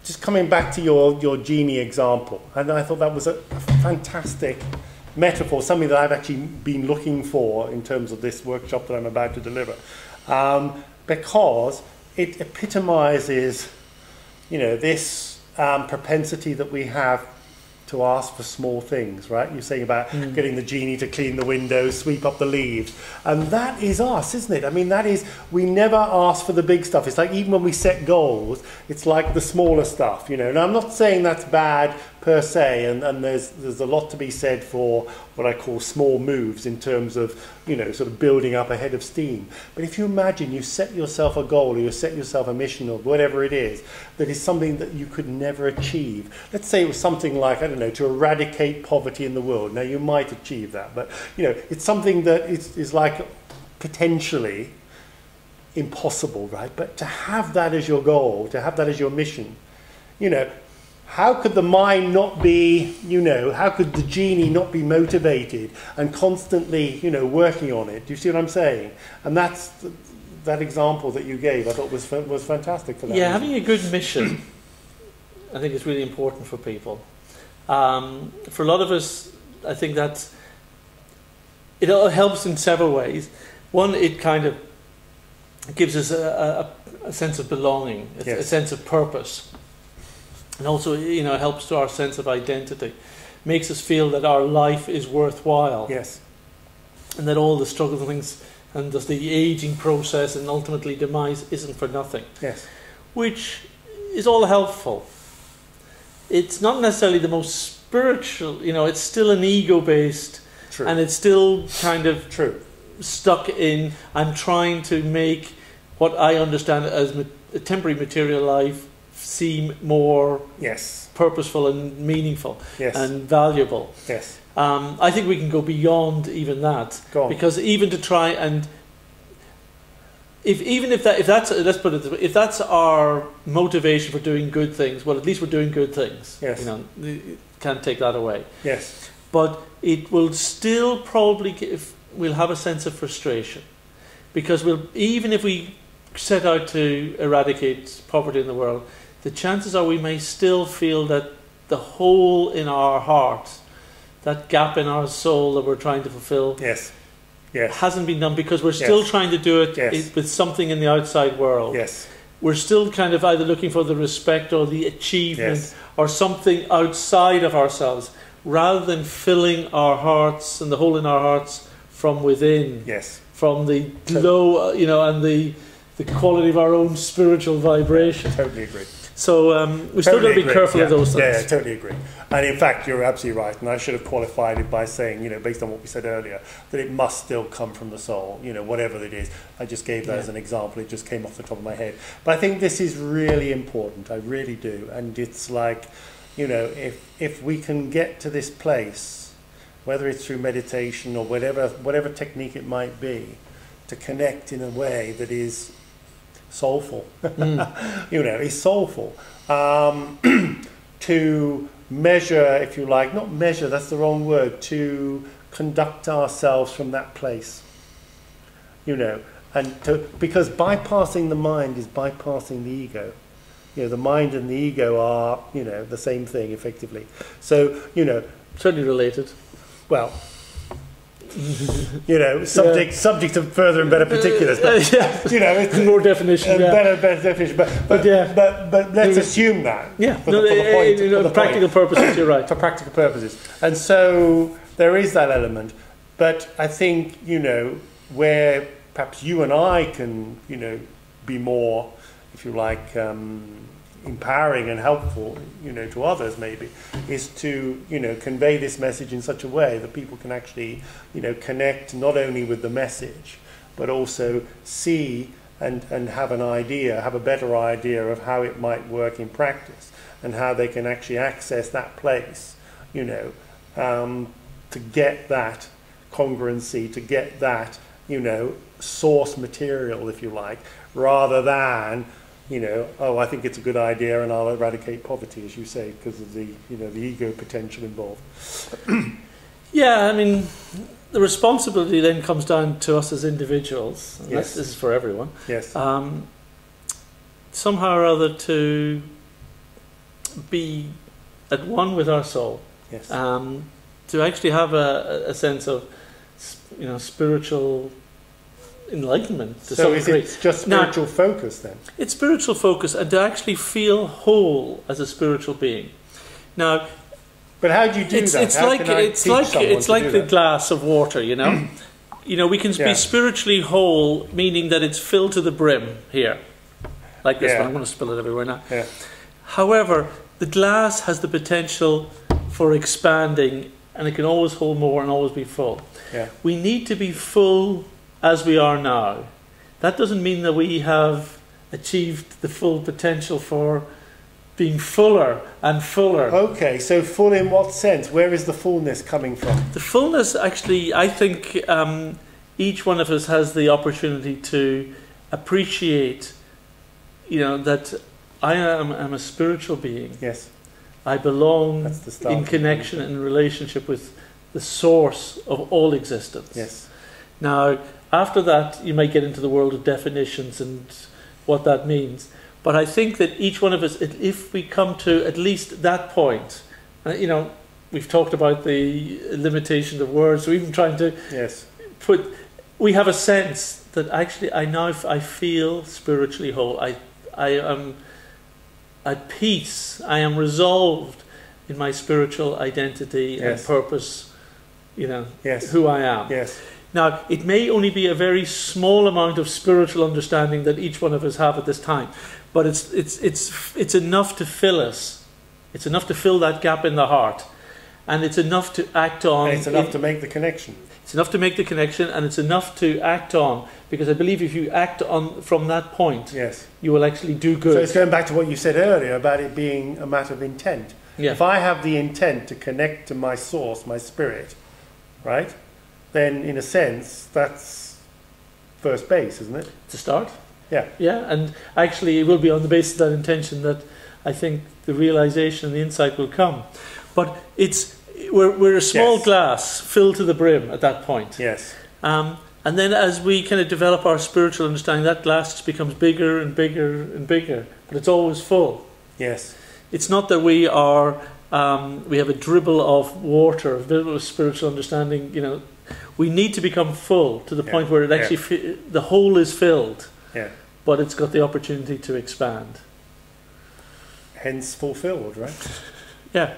just coming back to your genie example, and I thought that was a fantastic metaphor, something that I've actually been looking for in terms of this workshop that I'm about to deliver, because it epitomizes, this propensity that we have to ask for small things, right? You're saying about getting the genie to clean the windows, sweep up the leaves. And that is us, isn't it? I mean, that is, we never ask for the big stuff. It's like even when we set goals, it's like the smaller stuff, Now, I'm not saying that's bad per se, and there's a lot to be said for what I call small moves in terms of, sort of building up a head of steam. But if you imagine you set yourself a goal or you set yourself a mission or whatever it is, that is something that you could never achieve. Let's say it was something like, I don't know, to eradicate poverty in the world. Now, you might achieve that, but, it's something that is like potentially impossible, right? But to have that as your goal, to have that as your mission, how could the mind not be, how could the genie not be motivated and constantly, working on it? Do you see what I'm saying? And that's that example that you gave, I thought was fantastic for that. Yeah, having a good mission, I think is really important for people. For a lot of us, I think that it helps in several ways. One, it kind of gives us a sense of belonging, a sense of purpose. And also, it helps to our sense of identity. Makes us feel that our life is worthwhile. Yes. And that all the struggles and things, and just the aging process and ultimately demise isn't for nothing. Yes. Which is all helpful. It's not necessarily the most spiritual, it's still an ego-based. True. And it's still kind of true. Stuck in, I'm trying to make what I understand as a temporary material life seem more purposeful and meaniful and valuable. Yes. I think we can go beyond even that, because even to try and if that's let's put it this way, if that's our motivation for doing good things, well, at least we're doing good things. Yes. You can't take that away. Yes. But it will still probably we'll have a sense of frustration, because even if we set out to eradicate poverty in the world, the chances are we may still feel that the hole in our heart, that gap in our soul that we're trying to fulfill, hasn't been done, because we're still trying to do it with something in the outside world. Yes. We're still kind of either looking for the respect or the achievement or something outside of ourselves, rather than filling our hearts and the hole in our hearts from within. Yes. From the glow, and the quality of our own spiritual vibration. Totally agree. So we still got to be careful of those things. Yeah, totally agree. And in fact, you're absolutely right. And I should have qualified it by saying, based on what we said earlier, that it must still come from the soul, whatever it is. I just gave that as an example. It just came off the top of my head. But I think this is really important. I really do. And it's like, if we can get to this place, whether it's through meditation or whatever technique it might be, to connect in a way that is soulful, is soulful, to measure, if you like, not measure, that's the wrong word, to conduct ourselves from that place, because bypassing the mind is bypassing the ego. The mind and the ego are, the same thing effectively. So, certainly related. Well, subject to further and better particulars. But, it's more definition. Better definition. But let's assume that. Yeah. For practical purposes, you're right. For practical purposes, and so there is that element. But I think where perhaps you and I can be more, if you like, empowering and helpful, to others maybe, is to, convey this message in such a way that people can actually, connect not only with the message, but also see and have a better idea of how it might work in practice and how they can actually access that place, to get that congruency, to get that, source material, if you like, rather than, I think it's a good idea and I'll eradicate poverty, as you say, because of the, the ego potential involved. Yeah, I mean, the responsibility then comes down to us as individuals. And this is for everyone. Yes. somehow or other to be at one with our soul. Yes. To actually have a sense of, spiritual enlightenment to some degree. It's just spiritual focus then? It's spiritual focus, and to actually feel whole as a spiritual being. Now, but how do you do that? It's like the glass of water, you know. We can be spiritually whole, meaning that it's filled to the brim here, like this one. I'm going to spill it everywhere now. Yeah. However, the glass has the potential for expanding, and it can always hold more and always be full. Yeah. We need to be full as we are now. That doesn't mean that we have achieved the full potential for being fuller and fuller. Okay, so full in what sense? Where is the fullness coming from? The fullness, actually, I think each one of us has the opportunity to appreciate, that I am a spiritual being. Yes. I belong That's the start. in connection and relationship with the source of all existence. Yes. Now, after that, you might get into the world of definitions and what that means. But I think that each one of us, if we come to at least that point, we've talked about the limitation of words, so even trying to we have a sense that actually I feel spiritually whole. I am at peace. I am resolved in my spiritual identity and purpose, who I am. Yes. Now, it may only be a very small amount of spiritual understanding that each one of us have at this time, but it's enough to fill us. It's enough to fill that gap in the heart, and it's enough to act on. And it's enough to make the connection. It's enough to make the connection, and it's enough to act on, because I believe if you act on from that point, you will actually do good. So it's going back to what you said earlier about it being a matter of intent. Yeah. If I have the intent to connect to my source, my spirit, right, then in a sense that's first base, isn't it? To start. Yeah. Yeah, and actually it will be on the basis of that intention that I think the realization and the insight will come. But we're a small glass filled to the brim at that point. Yes. And then as we kind of develop our spiritual understanding, that glass just becomes bigger and bigger and bigger, but it's always full. Yes. It's not that we are we have a dribble of water, a dribble of spiritual understanding. We need to become full to the point where it actually the hole is filled. Yeah. But it's got the opportunity to expand. Hence fulfilled, right? Yeah.